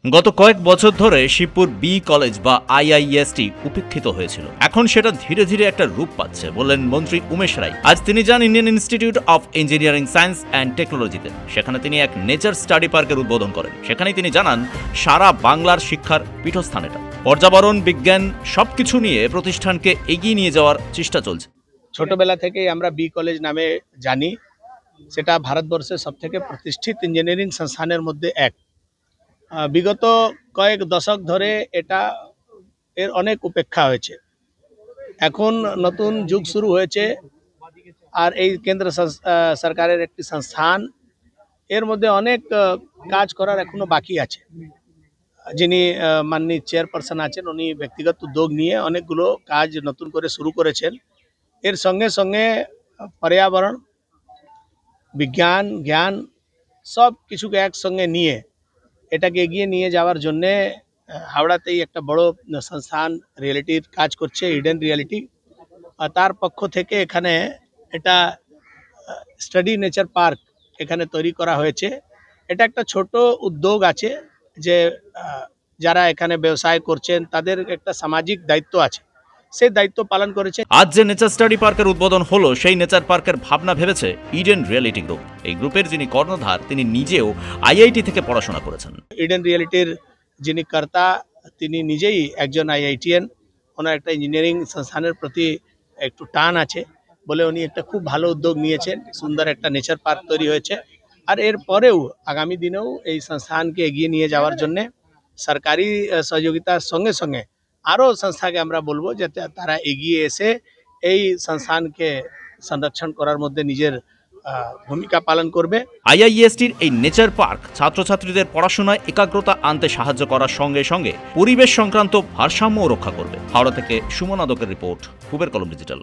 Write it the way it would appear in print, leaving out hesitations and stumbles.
গত কয়েক বছর ধরে শিবপুর বি কলেজ বা আইআইএসটি উপেক্ষিত হয়েছিল। এখন সেটা ধীরে ধীরে একটা রূপ পাচ্ছে, বললেন মন্ত্রী উমেশ রায়। আজ তিনি যান Indian institute of engineering science and টেকনোলজিতে। সেখানে তিনি এক নেচার স্টাডি পার্কের উদ্বোধন করেন। সেখানেই তিনি জানান সারা বাংলার শিক্ষার পীঠস্থান এটা। পর্যাবরণ, বিজ্ঞান সবকিছু নিয়ে প্রতিষ্ঠানকে এগিয়ে নিয়ে যাওয়ার চেষ্টা চলছে। ছোটবেলা থেকেই আমরা বি কলেজ নামে জানি, সেটা ভারতবর্ষের সবথেকে প্রতিষ্ঠিত ইঞ্জিনিয়ারিং সংস্থানের মধ্যে এক। বিগত কয়েক দশক ধরে এর অনেক উপেক্ষা হয়েছে। এখন নতুন যুগ শুরু হয়েছে, আর এই কেন্দ্র সরকারের একটি সংস্থান, এর মধ্যে অনেক কাজ করার এখনো বাকি আছে। যিনি মাননীয় চেয়ারপারসন আছেন, উনি ব্যক্তিগত উদ্যোগ নিয়ে অনেকগুলো কাজ নতুন করে শুরু করেছেন। এর সঙ্গে সঙ্গে पर्यावरण, বিজ্ঞান, জ্ঞান সব কিছুকে একসঙ্গে নিয়ে এটাকে এগিয়ে নিয়ে যাওয়ার জন্যে হাওড়াতেই একটা বড় সংস্থান রিয়েলিটির কাজ করছে, ইডেন রিয়েলিটি। আর তার পক্ষ থেকে এখানে এটা স্টাডি নেচার পার্ক এখানে তৈরি করা হয়েছে। এটা একটা ছোট উদ্যোগ আছে যে যারা এখানে ব্যবসায় করছেন তাদের একটা সামাজিক দায়িত্ব আছে, সেই দায়িত্ব পালন করেছে। আজ যে নেচার স্টাডি পার্কের উদ্বোধন হলো, সেই নেচার পার্কের ভাবনা ভেবেছে ইডেন রিয়েলিটি গ্রুপ। এই গ্রুপের যিনি কর্ণধার, তিনি নিজেও আইআইটি থেকে পড়াশোনা করেছেন। ইডেন রিয়েলিটির যিনি কর্তা, তিনি নিজেই একজন আইআইটিএন। ওনার একটা ইঞ্জিনিয়ারিং সংস্থানের প্রতি একটু টান আছে বলে উনি একটা খুব ভালো উদ্যোগ নিয়েছেন। সুন্দর একটা নেচার পার্ক তৈরি হয়েছে। আর এর পরেও আগামী দিনেও এই সংস্থানকে এগিয়ে নিয়ে যাওয়ার জন্যে সরকারি সহযোগিতার সঙ্গে সঙ্গে আরও সংস্থাকে আমরা বলবো যাতে তারা এগিয়ে এসে এই সংস্থানকে সংরক্ষণ করার মধ্যে নিজের ভূমিকা পালন করবে। আইআইএসটির এই নেচার পার্ক ছাত্রছাত্রীদের পড়াশোনায় একাগ্রতা আনতে সাহায্য করার সঙ্গে সঙ্গে পরিবেশ সংক্রান্ত ভারসাম্য রক্ষা করবে। হাওড়া থেকে সুমন আদকের রিপোর্ট, কুবের কলম ডিজিটাল।